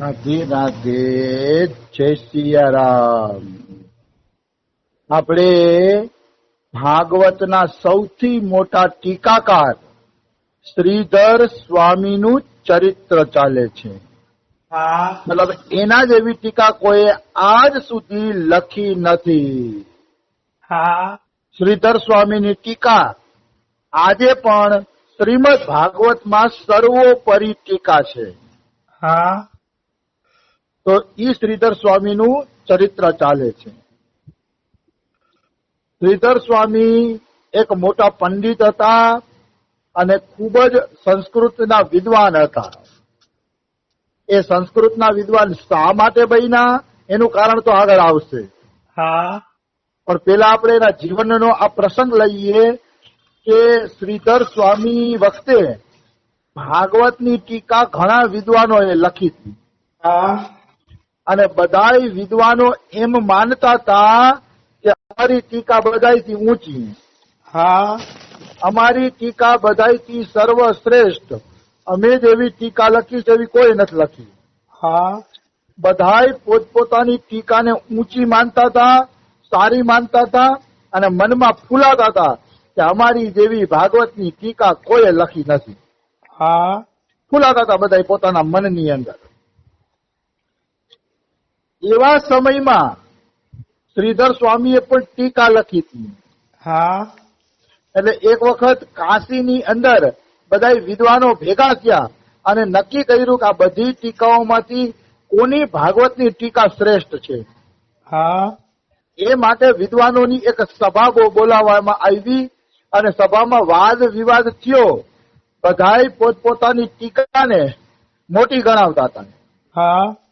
રાધે રાધે, જય સિયારામ. આપણે ભાગવતના સૌથી મોટા ટીકાકાર શ્રીધર સ્વામીનું ચરિત્ર ચાલે છે. મતલબ એના જેવી ટીકા કોઈ આજ સુધી લખી નથી. શ્રીધર સ્વામીની ટીકા આજે પણ શ્રીમદ ભાગવતમાં સર્વોપરી ટીકા છે. તો ઈ શ્રીધર સ્વામીનું ચરિત્ર ચાલે છે. શ્રીધર સ્વામી એક મોટા પંડિત હતા અને ખૂબ જ સંસ્કૃતના વિદ્વાન હતા. એ સંસ્કૃતના વિદ્વાન શા માટે બન્યા એનું કારણ તો આગળ આવશે. પણ પેલા આપણે એના જીવનનો આ પ્રસંગ લઈએ કે શ્રીધર સ્વામી વખતે ભાગવતની ટીકા ઘણા વિદ્વાનોએ લખી હતી અને બધાય વિદ્વાનો એમ માનતા હતા કે અમારી ટીકા બધાયથી ઊંચી, અમારી ટીકા બધાયથી સર્વશ્રેષ્ઠ, અમે જેવી ટીકા લખી છે એવી કોઈ નથી લખી. બધાય પોતપોતાની ટીકાને ઊંચી માનતા હતા, સારી માનતા હતા અને મનમાં ફૂલાતા હતા કે અમારી જેવી ભાગવતની ટીકા કોઈએ લખી નથી. ફૂલાતા હતા બધા પોતાના મનની અંદર. એવા સમયમાં શ્રીધર સ્વામીએ પણ ટીકા લખી હતી. એટલે એક વખત કાશીની અંદર બધા વિદ્વાનો ભેગા થયા અને નક્કી કર્યું કે આ બધી ટીકાઓમાંથી કોની ભાગવતની ટીકા શ્રેષ્ઠ છે. એ માટે વિદ્વાનોની એક સભા બોલાવવામાં આવી અને સભામાં વાદ વિવાદ થયો. બધાય પોતપોતાની ટીકાને મોટી ગણાવતા હતા.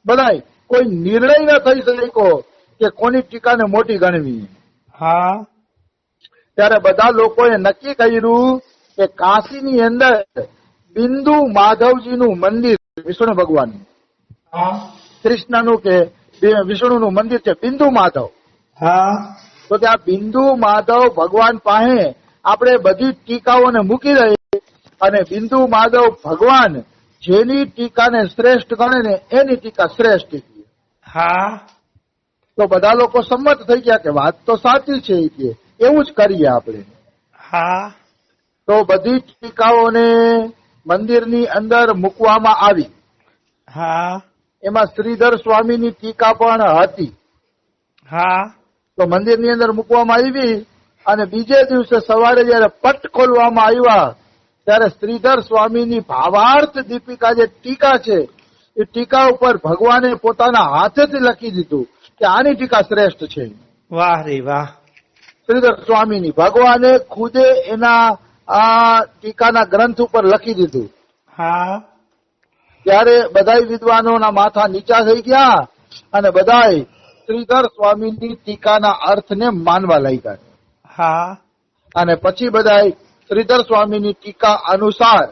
બધાય કોઈ નિર્ણય ન થઈ શક્યો કે કોની ટીકાને મોટી ગણવી. ત્યારે બધા લોકોએ નક્કી કર્યું કે કાશીની અંદર બિંદુ માધવજીનું મંદિર, વિષ્ણુ ભગવાન, કૃષ્ણનું કે વિષ્ણુનું મંદિર છે બિંદુ માધવ. તો ત્યાં બિંદુ માધવ ભગવાન પાસે આપણે બધી ટીકાઓને મૂકી દઈએ અને બિંદુ માધવ ભગવાન જેની ટીકાને શ્રેષ્ઠ ગણે ને એની ટીકા શ્રેષ્ઠ. તો બધા લોકો સંમત થઈ ગયા કે વાત તો સાચી છે, કે એવું જ કરીએ આપણે. તો બધી ટીકાઓને મંદિરની અંદર મૂકવામાં આવી. એમાં શ્રીધર સ્વામીની ટીકા પણ હતી. તો મંદિરની અંદર મૂકવામાં આવી અને બીજે દિવસે સવારે જયારે પટ ખોલવામાં આવ્યા ત્યારે શ્રીધર સ્વામીની ભાવાર્થ દીપિકા જે ટીકા છે એ ટીકા ઉપર ભગવાને પોતાના હાથેથી લખી દીધું કે આની ટીકા શ્રેષ્ઠ છે. વાહ રે વાહ. શ્રીધર સ્વામીની ભગવાને ખુદે એના આ ટીકાના ગ્રંથ ઉપર લખી દીધું. ત્યારે બધાય વિદ્વાનોના માથા નીચા થઈ ગયા અને બધાય શ્રીધર સ્વામીની ટીકાના અર્થને માનવા લાગ્યા. અને પછી બધાય શ્રીધર સ્વામીની ટીકા અનુસાર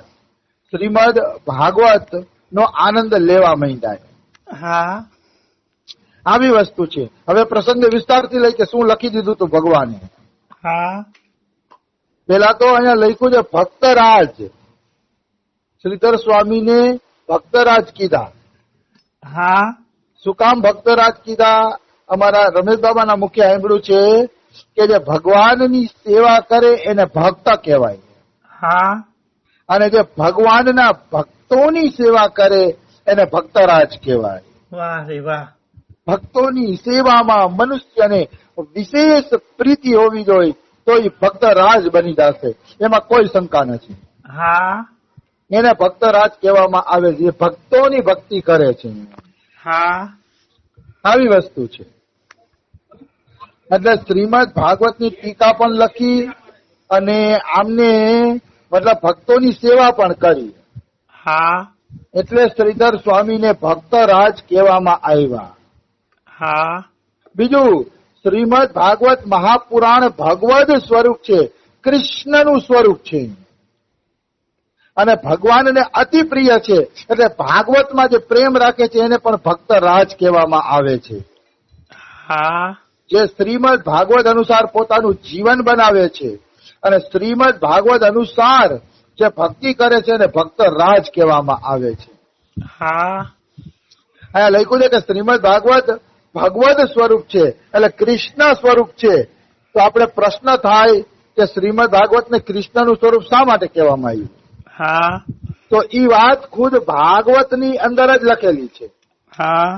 શ્રીમદ ભાગવત નો આનંદ લેવા માંડ્યા. આવી વસ્તુ છે. હવે પ્રસંગે વિસ્તારથી લઈ કે શું લખી દીધું તું ભગવાને. પેલા તો અહીંયા લખ્યું છે ભક્તરાજ. શ્રીધર સ્વામીને ભક્તરાજ કીધા. શું કામ ભક્તરાજ કીધા? અમારા રમેશ બાબાના મુખ્ય આંગળું છે કે જે ભગવાનની સેવા કરે એને ભક્ત કહેવાય. અને જે ભગવાનના ભક્તોની સેવા કરે એને ભક્તરાજ કહેવાય. વાહ રે વાહ. ભક્તોની સેવામાં મનુષ્યને વિશેષ પ્રીતિ હોવી જોઈએ તો એ ભક્તરાજ બની જશે, એમાં કોઈ શંકા નથી. એને ભક્તરાજ કહેવામાં આવે છે, ભક્તોની ભક્તિ કરે છે. આવી વસ્તુ છે. એટલે શ્રીમદ ભાગવતની ટીકા પણ લખી અને આમને મતલબ ભક્તોની સેવા પણ કરી. એટલે શ્રીધર સ્વામીને ભક્તરાજ કહેવામાં આવ્યા. બીજું, શ્રીમદ ભાગવત મહાપુરાણ ભગવદ સ્વરૂપ છે, કૃષ્ણનું સ્વરૂપ છે અને ભગવાનને અતિ પ્રિય છે. એટલે ભાગવતમાં જે પ્રેમ રાખે છે એને પણ ભક્તરાજ કહેવામાં આવે છે. જે શ્રીમદ ભાગવત અનુસાર પોતાનું જીવન બનાવે છે અને શ્રીમદ ભાગવત અનુસાર જે ભક્તિ કરે છે એને ભક્તરાજ કહેવામાં આવે છે. અહીંયા લખ્યું છે કે શ્રીમદ ભાગવત ભગવદ સ્વરૂપ છે, એટલે કૃષ્ણ સ્વરૂપ છે. તો આપણે પ્રશ્ન થાય કે શ્રીમદ ભાગવતને કૃષ્ણનું સ્વરૂપ શા માટે કહેવામાં આવ્યું? હા તો ઈ વાત ખુદ ભાગવતની અંદર જ લખેલી છે. હા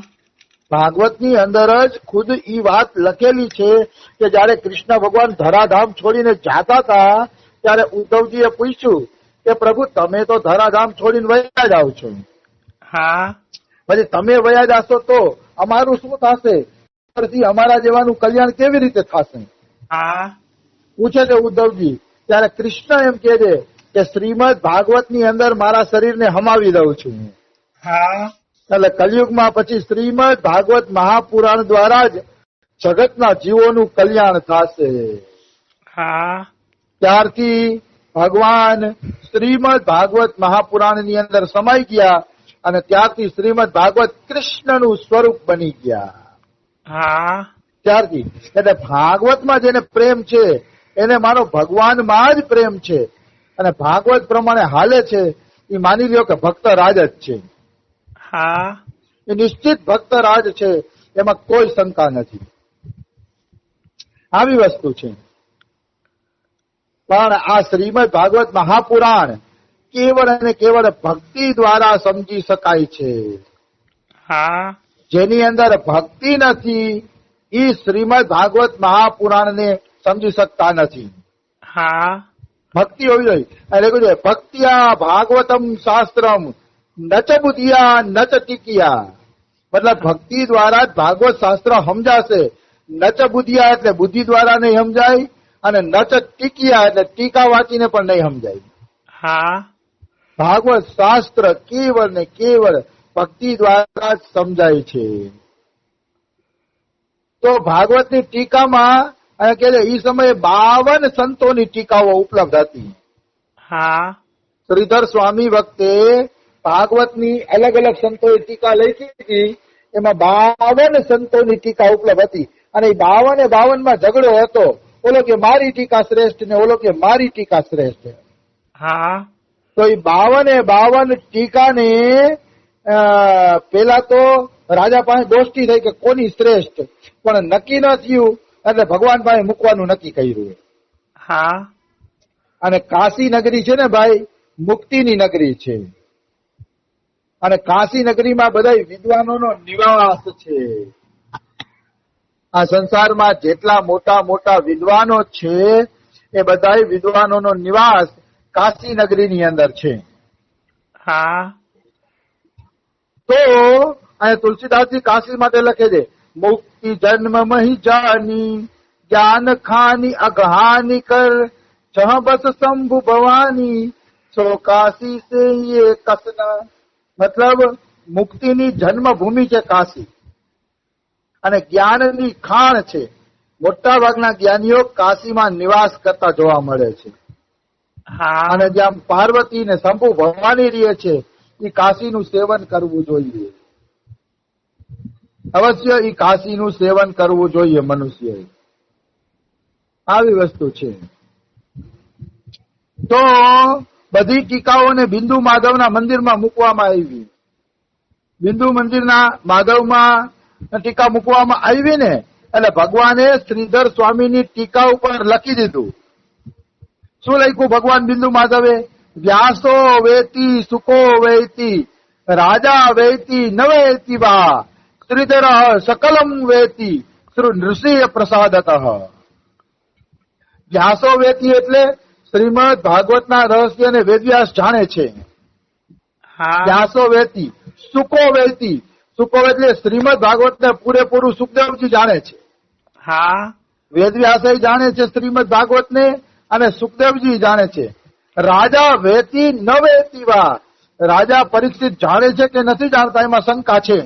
ભાગવતની અંદર જ ખુદ ઈ વાત લખેલી છે કે જયારે કૃષ્ણ ભગવાન ધરાધામ છોડીને જાતા હતા ત્યારે ઉદ્ધવજીએ પૂછ્યું કે પ્રભુ તમે તો ધરાધામ છોડીને વયા જાઓ છો, હા પછી તમે વયા જાશો તો અમારું શું થશે? પછી અમારા જેવાનું કલ્યાણ કેવી રીતે થશે? હા પૂછે છે ઉદ્ધવજી. ત્યારે કૃષ્ણ એમ કહે છે કે શ્રીમદ ભાગવતની અંદર મારા શરીરને હમાવી દઉં છું. હા એટલે કલયુગમાં પછી શ્રીમદ ભાગવત મહાપુરાણ દ્વારા જ જગતના જીવોનું કલ્યાણ થશે. હા ત્યારથી ભગવાન શ્રીમદ ભાગવત મહાપુરાણની અંદર સમાઈ ગયા અને ત્યારથી શ્રીમદ ભાગવત કૃષ્ણનું સ્વરૂપ બની ગયા. હા ત્યારથી એટલે ભાગવતમાં જેને પ્રેમ છે એને મારો ભગવાનમાં જ પ્રેમ છે અને ભાગવત પ્રમાણે હાલે છે એ માની લ્યો કે ભક્ત રાજ જ છે. હા એ નિશ્ચિત ભક્ત રાજ છે, એમાં કોઈ શંકા નથી. આવી વસ્તુ છે. પણ આ શ્રીમદ ભાગવત મહાપુરાણ કેવળ અને કેવળ ભક્તિ દ્વારા સમજી શકાય છે. હા જેની અંદર ભક્તિ નથી એ શ્રીમદ ભાગવત મહાપુરાણને સમજી શકતા નથી. હા ભક્તિ હોવી જોઈએ. એટલે કહ્યું છે ભક્તિયા ભાગવતમ શાસ્ત્રમ નચ બુધિયા નચ ટીકિયા. મતલબ ભક્તિ દ્વારા જ ભાગવત શાસ્ત્ર સમજાશે. નચ બુધિયા એટલે બુદ્ધિ દ્વારા નહીં સમજાય અને નચ ટીકિયા એટલે ટીકા વાંચીને પણ નહીં સમજાય. હા ભાગવત શાસ્ત્ર કેવળ ને કેવળ ભક્તિ દ્વારા જ સમજાય છે. તો ભાગવતની ટીકામાં અને કહે છે એ સમયે 52 સંતોની ટીકાઓ ઉપલબ્ધ હતી. હા શ્રીધર સ્વામી વખતે ભાગવતની અલગ અલગ સંતોએ ટીકા લખી હતી. એમાં 52 સંતોની ટીકા ઉપલબ્ધ હતી અને એ 52 માં ઝઘડો હતો. ઓલો કે મારી ટીકા શ્રેષ્ઠ ને ઓલો કે મારી ટીકા શ્રેષ્ઠ. હા તો એ 52 ટીકાને પેલા તો રાજા પાસે દોસ્તી થઈ કે કોની શ્રેષ્ઠ, પણ નક્કી ન થયું એટલે ભગવાન પાસે મૂકવાનું નક્કી કર્યું. હા અને કાશી નગરી છે ને ભાઈ મુક્તિની નગરી છે અને કાશી નગરીમાં બધા વિદ્વાનોનો નિવાસ છે. આ સંસારમાં જેટલા મોટા મોટા વિદ્વાનો છે એ બધા વિદ્વાનોનો નિવાસ કાશી નગરીની અંદર છે. હા તો અહીંયા તુલસીદાસજી કાશી માટે લખે છે મુક્તિ જન્મ મહી જાની જ્ઞાન ખાની અગહાની કર જહ બસ શંભુ ભવાની સો કાશી સે યે કસના. મતલબ મુક્તિની જન્મભૂમિ છે કાશી અને જ્ઞાનની ખાણ છે. મોટા ભાગના જ્ઞાનીઓ કાશીમાં નિવાસ કરતા જોવા મળે છે. હા અને જ્યાં પાર્વતી ને શંભુ ભવાની રહે છે એ કાશીનું સેવન કરવું જોઈએ. અવશ્ય એ કાશીનું સેવન કરવું જોઈએ મનુષ્યએ. આવી વસ્તુ છે. તો બધી ટીકાઓને બિંદુ માધવના મંદિરમાં મૂકવામાં આવી. બિંદુ મંદિરના માધવમાં ટીકા મૂકવામાં આવી ને એટલે ભગવાને શ્રીધર સ્વામીની ટીકા ઉપર લખી દીધું. શું લખ્યું ભગવાન બિંદુ માધવે? વ્યાસો વેતી સુકો વેતી રાજા વેતી ન વેતી વા શ્રીધર સકલમ વેતી શ્રી નૃસિંહ પ્રસાદતઃ. વ્યાસો વેતી એટલે શ્રીમદ ભાગવતના રહસ્યને વેદવ્યાસ જાણે છે. હા વ્યાસો વેતી. સુકો વેતી. સુકો એટલે શ્રીમદ ભાગવતને પૂરેપૂરું સુખદેવજી જાણે છે. હા વેદવ્યાસે જાણે છે શ્રીમદ ભાગવતને અને સુખદેવજી જાણે છે. રાજા વેતી ન વેતી વા. રાજા પરીક્ષિત જાણે છે કે નથી જાણતા એમાં શંકા છે.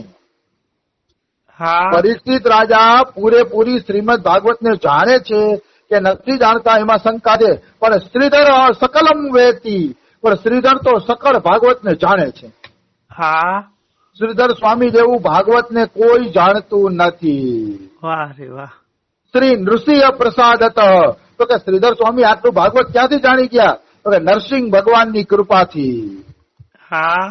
હા પરીક્ષિત રાજા પૂરેપૂરી શ્રીમદ ભાગવતને જાણે છે કે નથી જાણતા એમાં શંકા છે. પણ શ્રીધર સકલમ વેતી. પણ શ્રીધર તો સકળ ભાગવતને જાણે છે. હા શ્રીધર સ્વામી જેવું ભાગવતને કોઈ જાણતું નથી. વાહ રે વાહ. શ્રી નૃસિંહ પ્રસાદતઃ. તો કે શ્રીધર સ્વામી આટલું ભાગવત ક્યાંથી જાણી ગયા? તો કે નરસિંહ ભગવાનની કૃપાથી. હા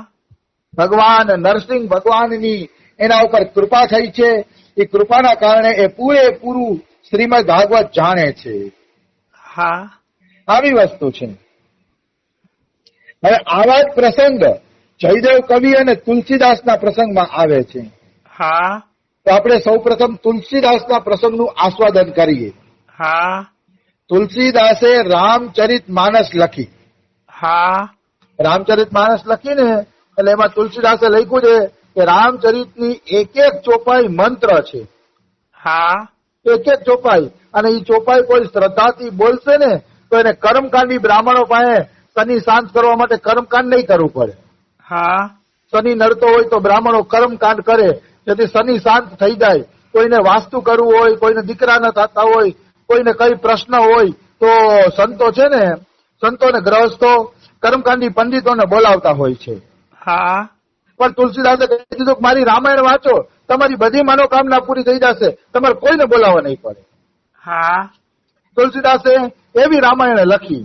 ભગવાન નરસિંહ ભગવાનની એના ઉપર કૃપા થઈ છે. એ કૃપાના કારણે એ પૂરેપૂરું શ્રીમદ ભાગવત જાણે છે. હા આવી વસ્તુ છે. હવે આવા જ પ્રસંગ જયદેવ કવિ અને તુલસીદાસના પ્રસંગમાં આવે છે. હા તો આપણે સૌપ્રથમ તુલસીદાસના પ્રસંગનું આસ્વાદન કરીએ. હા તુલસીદાસે રામચરિત માનસ લખી. હા રામચરિત માનસ લખીને એટલે એમાં તુલસીદાસે લખ્યું છે કે રામચરિતની એક એક ચોપાઈ મંત્ર છે. હા એક એક ચોપાઈ, અને એ ચોપાઈ કોઈ શ્રદ્ધાથી બોલશે ને તો એને કર્મકાંડી બ્રાહ્મણો પાસે શનિ શાંત કરવા માટે કર્મકાંડ નહીં કરવું પડે. હા શનિ નડતો હોય તો બ્રાહ્મણો કર્મકાંડ કરે, જેથી શનિ શાંત થઈ જાય. કોઈને વાસ્તુ કરવું હોય, કોઈને દીકરા ન થતા હોય, કોઈને કઈ પ્રશ્ન હોય તો સંતો છે ને, સંતો ને ગ્રહસ્થો કર્મકાંડી પંડિતોને બોલાવતા હોય છે. હા પણ તુલસીદાસે કહી દીધું કે મારી રામાયણ વાંચો, તમારી બધી મનોકામના પૂરી થઈ જશે, તમારે કોઈને બોલાવવા નહીં પડે. હા તુલસીદાસે એવી રામાયણ લખી.